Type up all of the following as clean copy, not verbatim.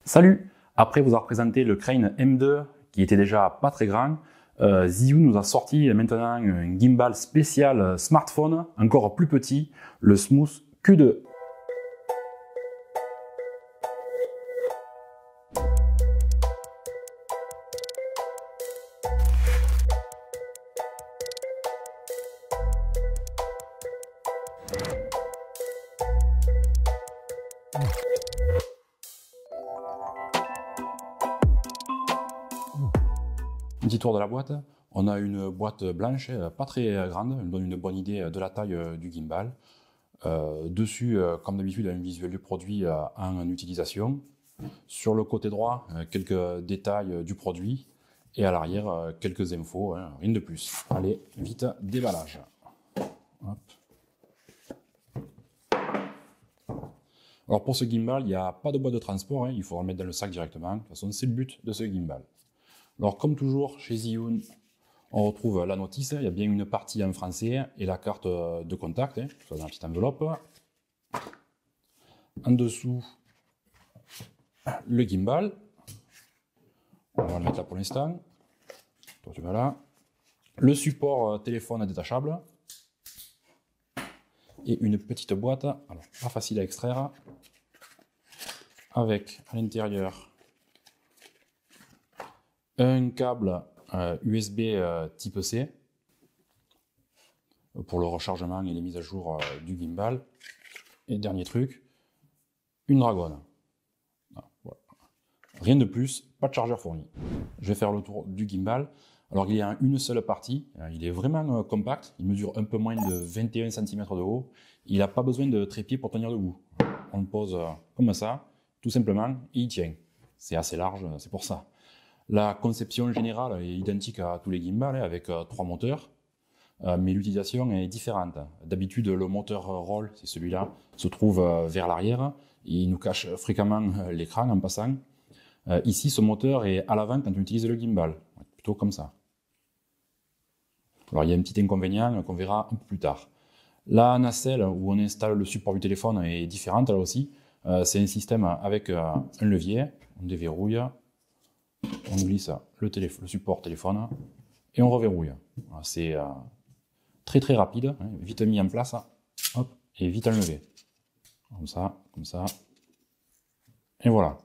Salut! Après vous avoir présenté le Crane M2 qui était déjà pas très grand, Zhiyun nous a sorti maintenant un gimbal spécial smartphone, encore plus petit, le Smooth Q2. Un petit tour de la boîte. On a une boîte blanche, pas très grande, elle donne une bonne idée de la taille du gimbal. Dessus, comme d'habitude, un visuel du produit en utilisation. Sur le côté droit, quelques détails du produit. Et à l'arrière, quelques infos, rien de plus. Allez, vite, déballage. Hop. Alors pour ce gimbal, il n'y a pas de boîte de transport, il faudra le mettre dans le sac directement. De toute façon, c'est le but de ce gimbal. Alors comme toujours, chez Zhiyun, on retrouve la notice. Il y a bien une partie en français et la carte de contact, tout ça dans la petite enveloppe. En dessous, le gimbal. On va le mettre là pour l'instant. Toi, tu vas là. Le support téléphone détachable. Et une petite boîte, alors pas facile à extraire, avec à l'intérieur un câble USB type C pour le rechargement et les mises à jour du gimbal. Et dernier truc, une dragonne. Voilà. Rien de plus, pas de chargeur fourni. Je vais faire le tour du gimbal. Alors il est en une seule partie, il est vraiment compact, il mesure un peu moins de 21 cm de haut. Il n'a pas besoin de trépied pour tenir debout. On le pose comme ça, tout simplement, et il tient. C'est assez large, c'est pour ça. La conception générale est identique à tous les gimbals, avec 3 moteurs, mais l'utilisation est différente. D'habitude, le moteur roll, c'est celui-là, se trouve vers l'arrière, et il nous cache fréquemment l'écran en passant. Ici, ce moteur est à l'avant quand on utilise le gimbal, plutôt comme ça. Alors, il y a un petit inconvénient qu'on verra un peu plus tard. La nacelle où on installe le support du téléphone est différente, là aussi. C'est un système avec un levier, on déverrouille, on glisse le support téléphone et on reverrouille. C'est très très rapide, vite mis en place, hop, et vite enlevé. Comme ça. Et voilà.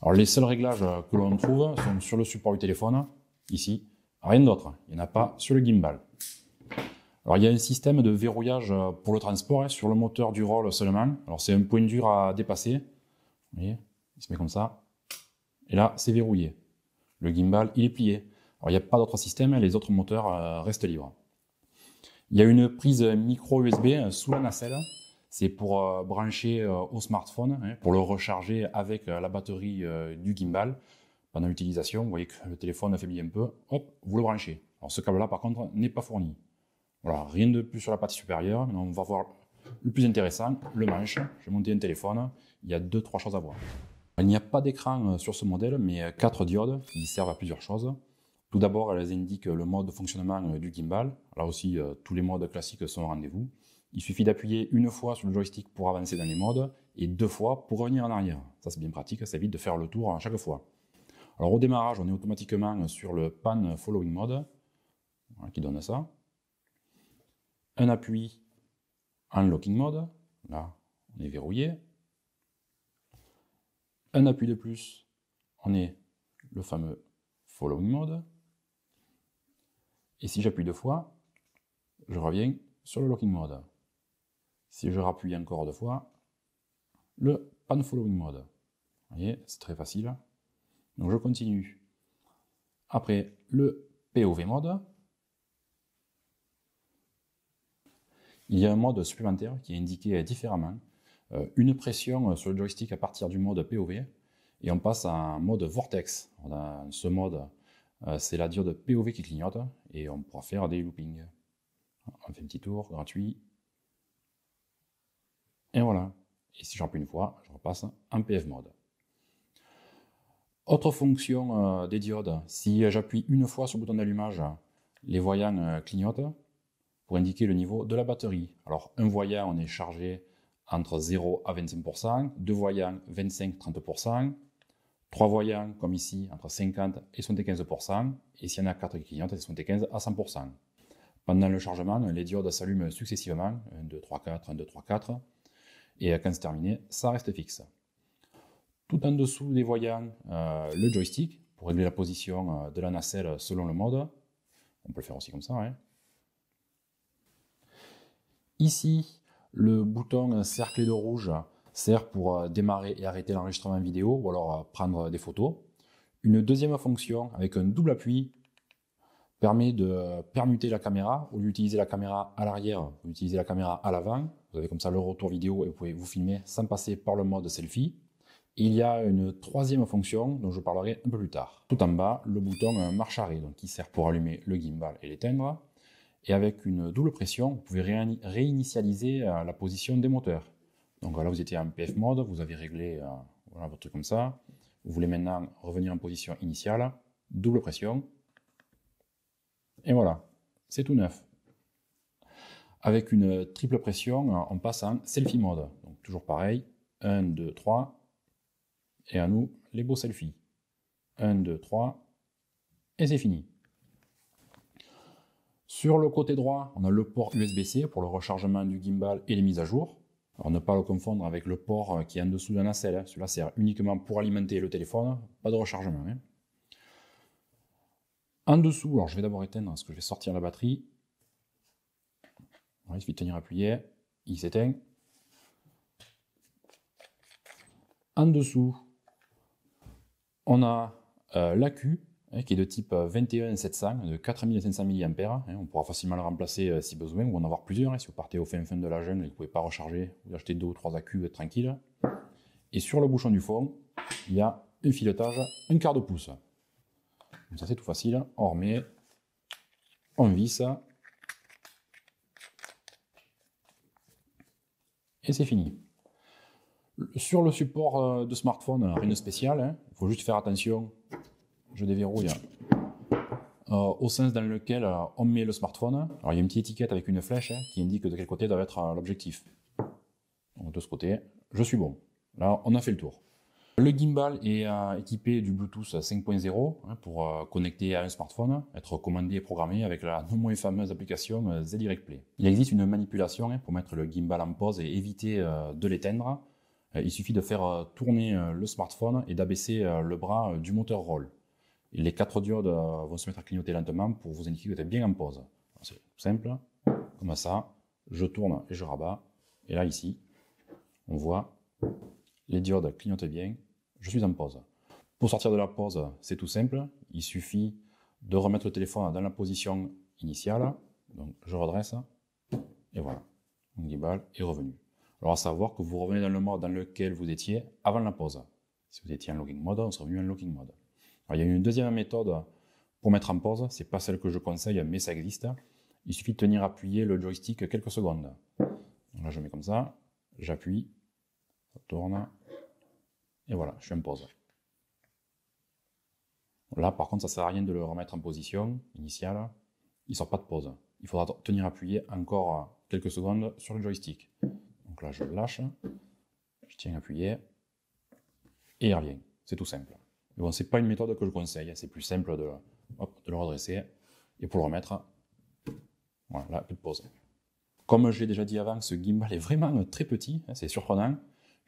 Alors les seuls réglages que l'on trouve sont sur le support du téléphone, ici. Rien d'autre, il n'y en a pas sur le gimbal. Alors il y a un système de verrouillage pour le transport sur le moteur du roll seulement. Alors c'est un point dur à dépasser. Vous voyez, il se met comme ça. Et là, c'est verrouillé. Le gimbal, il est plié. Alors il n'y a pas d'autre système, les autres moteurs restent libres. Il y a une prise micro USB sous la nacelle. C'est pour brancher au smartphone, pour le recharger avec la batterie du gimbal. Pendant l'utilisation, vous voyez que le téléphone affaiblit un peu. Hop, vous le branchez. Alors ce câble-là, par contre, n'est pas fourni. Voilà, rien de plus sur la partie supérieure. Maintenant, on va voir le plus intéressant, le manche. Je vais monter un téléphone. Il y a 2-3 choses à voir. Il n'y a pas d'écran sur ce modèle, mais 4 diodes qui servent à plusieurs choses. Tout d'abord, elles indiquent le mode de fonctionnement du gimbal. Là aussi, tous les modes classiques sont au rendez-vous. Il suffit d'appuyer une fois sur le joystick pour avancer dans les modes et 2 fois pour revenir en arrière. Ça, c'est bien pratique, ça évite de faire le tour à chaque fois. Alors au démarrage, on est automatiquement sur le pan following mode, voilà, qui donne ça. Un appui en locking mode, là on est verrouillé. Un appui de plus, on est le fameux following mode. Et si j'appuie 2 fois, je reviens sur le locking mode. Si je rappuie encore 2 fois, le pan following mode. Vous voyez, c'est très facile. Donc je continue. Après, le POV mode. Il y a un mode supplémentaire qui est indiqué différemment. Une pression sur le joystick à partir du mode POV et on passe à un mode vortex. Dans ce mode, c'est la diode POV qui clignote et on pourra faire des loopings. On fait un petit tour gratuit. Et voilà. Et si je rappuie une fois, je repasse en PF mode. Autre fonction des diodes, si j'appuie une fois sur le bouton d'allumage, les voyants clignotent pour indiquer le niveau de la batterie. Alors un voyant, on est chargé entre 0 à 25%, 2 voyants 25-30%, 3 voyants, comme ici, entre 50 et 75%. Et s'il y en a 4 qui clignotent, c'est 75 à 100%. Pendant le chargement, les diodes s'allument successivement, 1, 2, 3, 4, 1, 2, 3, 4. Et quand c'est terminé, ça reste fixe. Tout en dessous des voyants, le joystick, pour régler la position de la nacelle selon le mode. On peut le faire aussi comme ça. Hein. Ici, le bouton cerclé de rouge sert pour démarrer et arrêter l'enregistrement vidéo ou alors prendre des photos. Une deuxième fonction avec un double appui permet de permuter la caméra. Au lieu d'utiliser la caméra à l'arrière, vous utilisez la caméra à l'avant. Vous avez comme ça le retour vidéo et vous pouvez vous filmer sans passer par le mode selfie. Il y a une troisième fonction dont je parlerai un peu plus tard. Tout en bas, le bouton marche arrêt, donc qui sert pour allumer le gimbal et l'éteindre. Et avec une double pression, vous pouvez réinitialiser la position des moteurs. Donc là, vous étiez en PF mode, vous avez réglé voilà, votre truc comme ça. Vous voulez maintenant revenir en position initiale, double pression. Et voilà, c'est tout neuf. Avec une triple pression, on passe en selfie mode. Donc toujours pareil, 1, 2, 3. Et à nous, les beaux selfies. 1, 2, 3. Et c'est fini. Sur le côté droit, on a le port USB-C pour le rechargement du gimbal et les mises à jour. Alors ne pas le confondre avec le port qui est en dessous de la nacelle. Celui-là sert uniquement pour alimenter le téléphone, pas de rechargement. Hein. En dessous, alors je vais d'abord éteindre parce que je vais sortir la batterie. Alors, il suffit de tenir appuyé, il s'éteint. En dessous, on a l'AQ qui est de type 21700 de 4500 mAh. On pourra facilement le remplacer si besoin ou en avoir plusieurs. Si vous partez au fin de la jungle et que vous ne pouvez pas recharger, vous achetez 2 ou 3 AQ tranquille. Et sur le bouchon du fond, il y a un filetage 1/4 de pouce. Donc ça c'est tout facile. On remet, on visse et c'est fini. Sur le support de smartphone, rien de spécial. Il faut juste faire attention. Je déverrouille au sens dans lequel on met le smartphone. Alors il y a une petite étiquette avec une flèche qui indique de quel côté doit être l'objectif. Donc de ce côté, je suis bon. Là, on a fait le tour. Le gimbal est équipé du Bluetooth 5.0 pour connecter à un smartphone, être commandé et programmé avec la non moins fameuse application Z-Direct Play. Il existe une manipulation pour mettre le gimbal en pause et éviter de l'éteindre. Il suffit de faire tourner le smartphone et d'abaisser le bras du moteur roll. Et les 4 diodes vont se mettre à clignoter lentement pour vous indiquer que vous êtes bien en pause. C'est tout simple, comme ça, je tourne et je rabats. Et là, ici, on voit les diodes clignotent bien, je suis en pause. Pour sortir de la pause, c'est tout simple, il suffit de remettre le téléphone dans la position initiale. Donc je redresse, et voilà, mon gimbal est revenu. Alors à savoir que vous revenez dans le mode dans lequel vous étiez avant la pause. Si vous étiez en logging mode, on serait revenu en logging mode. Alors, il y a une deuxième méthode pour mettre en pause, c'est pas celle que je conseille, mais ça existe. Il suffit de tenir appuyé le joystick quelques secondes. Donc là je mets comme ça, j'appuie, ça tourne, et voilà, je suis en pause. Là par contre ça sert à rien de le remettre en position initiale, il ne sort pas de pause. Il faudra tenir appuyé encore quelques secondes sur le joystick. Donc là je lâche, je tiens appuyé, et il revient, c'est tout simple. Mais bon, c'est pas une méthode que je conseille, c'est plus simple de le redresser, et pour le remettre, voilà, là, plus de pause. Comme je l'ai déjà dit avant, ce gimbal est vraiment très petit, c'est surprenant.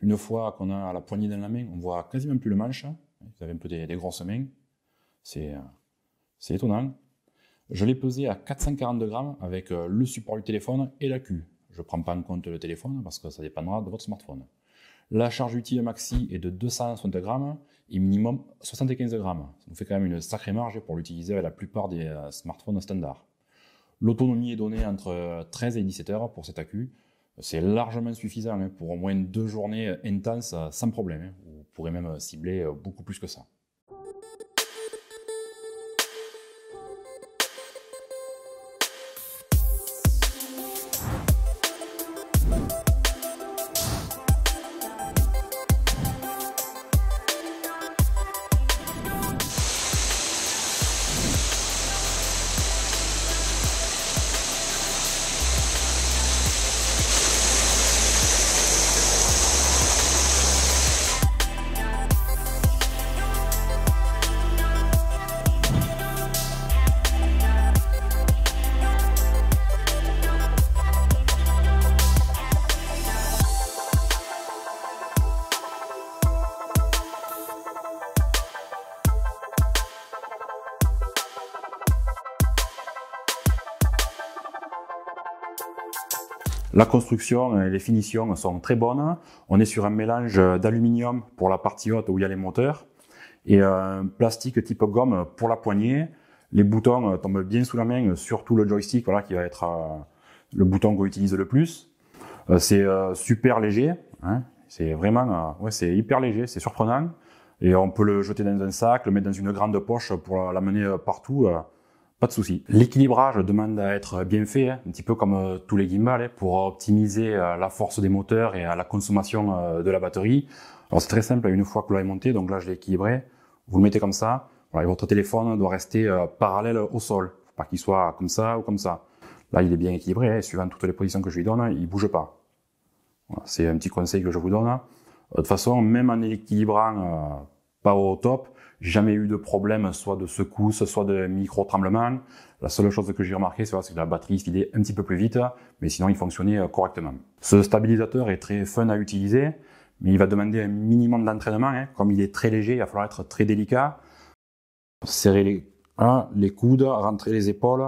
Une fois qu'on a la poignée dans la main, on voit quasiment plus le manche. Vous avez un peu des grosses mains, c'est étonnant. Je l'ai pesé à 442 grammes avec le support du téléphone et la queue. Je ne prends pas en compte le téléphone parce que ça dépendra de votre smartphone. La charge utile maxi est de 260 grammes et minimum 75 grammes. Ça nous fait quand même une sacrée marge pour l'utiliser avec la plupart des smartphones standards. L'autonomie est donnée entre 13 et 17 heures pour cet accu. C'est largement suffisant pour au moins 2 journées intenses sans problème. Vous pourrez même cibler beaucoup plus que ça. La construction et les finitions sont très bonnes. On est sur un mélange d'aluminium pour la partie haute où il y a les moteurs et un plastique type gomme pour la poignée. Les boutons tombent bien sous la main, surtout le joystick, voilà, qui va être le bouton qu'on utilise le plus. C'est super léger, hein. C'est vraiment, ouais, c'est hyper léger, c'est surprenant. Et on peut le jeter dans un sac, le mettre dans une grande poche pour l'amener partout, pas de souci. L'équilibrage demande à être bien fait, hein, un petit peu comme tous les gimbals, hein, pour optimiser la force des moteurs et la consommation de la batterie. Alors c'est très simple, une fois que vous l'avez monté, donc là je l'ai équilibré, vous le mettez comme ça, voilà, et votre téléphone doit rester parallèle au sol, faut pas qu'il soit comme ça ou comme ça. Là il est bien équilibré, hein, suivant toutes les positions que je lui donne, il bouge pas. Voilà, c'est un petit conseil que je vous donne. De toute façon, même en équilibrant pas au top, j'ai jamais eu de problème, soit de secousse, soit de micro-tremblement. La seule chose que j'ai remarqué, c'est que la batterie filait un petit peu plus vite, mais sinon il fonctionnait correctement. Ce stabilisateur est très fun à utiliser, mais il va demander un minimum d'entraînement, hein. Comme il est très léger, il va falloir être très délicat. Serrer les coudes, rentrer les épaules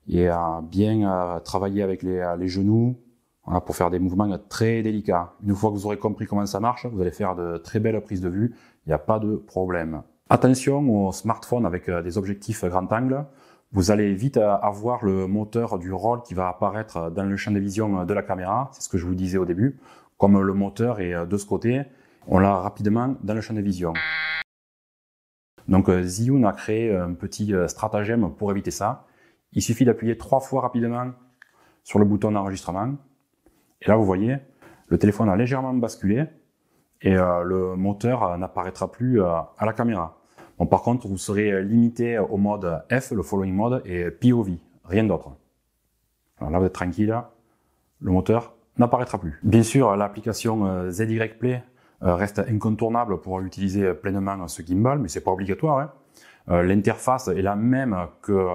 et bien travailler avec les genoux. Voilà, pour faire des mouvements très délicats. Une fois que vous aurez compris comment ça marche, vous allez faire de très belles prises de vue. Il n'y a pas de problème. Attention aux smartphones avec des objectifs grand angle. Vous allez vite avoir le moteur du roll qui va apparaître dans le champ de vision de la caméra. C'est ce que je vous disais au début. Comme le moteur est de ce côté, on l'a rapidement dans le champ de vision. Donc Zhiyun a créé un petit stratagème pour éviter ça. Il suffit d'appuyer 3 fois rapidement sur le bouton d'enregistrement. Et là, vous voyez, le téléphone a légèrement basculé et le moteur n'apparaîtra plus à la caméra. Bon, par contre, vous serez limité au mode F, le following mode, et POV, rien d'autre. Alors là, vous êtes tranquille, le moteur n'apparaîtra plus. Bien sûr, l'application ZY-Play reste incontournable pour utiliser pleinement ce gimbal, mais c'est pas obligatoire, hein. L'interface est la même que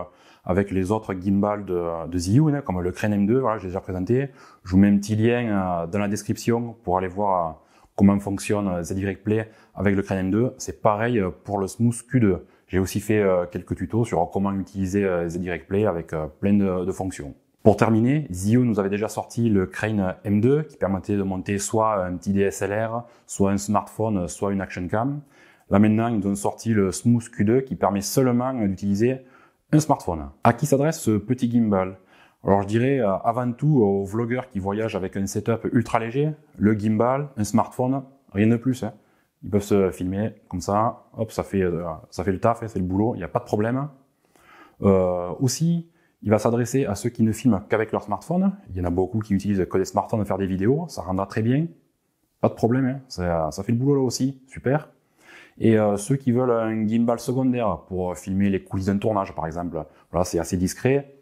avec les autres gimbals de Zhiyun, comme le Crane M2, voilà, je l'ai déjà présenté. Je vous mets un petit lien dans la description pour aller voir comment fonctionne ZY-Play avec le Crane M2. C'est pareil pour le Smooth Q2. J'ai aussi fait quelques tutos sur comment utiliser ZY-Play avec plein de fonctions. Pour terminer, Zhiyun nous avait déjà sorti le Crane M2 qui permettait de monter soit un petit DSLR, soit un smartphone, soit une action cam. Là maintenant, ils nous ont sorti le Smooth Q2 qui permet seulement d'utiliser un smartphone. À qui s'adresse ce petit gimbal? Alors je dirais avant tout aux vlogueurs qui voyagent avec un setup ultra léger, le gimbal, un smartphone, rien de plus, hein. Ils peuvent se filmer comme ça, hop, ça fait le taf, hein, c'est le boulot, il n'y a pas de problème. Aussi, il va s'adresser à ceux qui ne filment qu'avec leur smartphone. Il y en a beaucoup qui utilisent que des smartphones pour faire des vidéos, ça rendra très bien, pas de problème, hein. Ça fait le boulot là aussi, super. Et ceux qui veulent un gimbal secondaire pour filmer les coulisses d'un tournage, par exemple, voilà, c'est assez discret,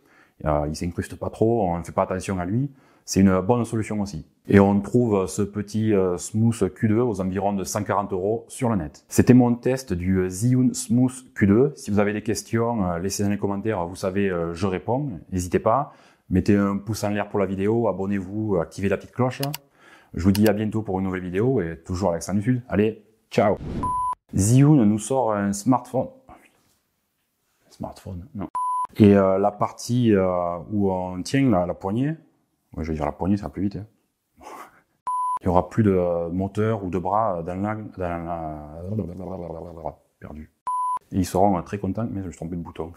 il s'incruste pas trop, on ne fait pas attention à lui, c'est une bonne solution aussi. Et on trouve ce petit Smooth Q2 aux environs de 140 € sur le net. C'était mon test du Zhiyun Smooth Q2. Si vous avez des questions, laissez dans les commentaires, vous savez, je réponds, n'hésitez pas. Mettez un pouce en l'air pour la vidéo, abonnez-vous, activez la petite cloche. Je vous dis à bientôt pour une nouvelle vidéo et toujours avec l'accent du Sud. Allez, ciao! Zhiyun nous sort un smartphone. Smartphone, non. Et la partie où on tient la poignée, ouais, je vais dire la poignée, ça va plus vite, hein. Il n'y aura plus de moteur ou de bras dans la... Perdu. Et ils seront très contents, mais je me suis trompé de bouton.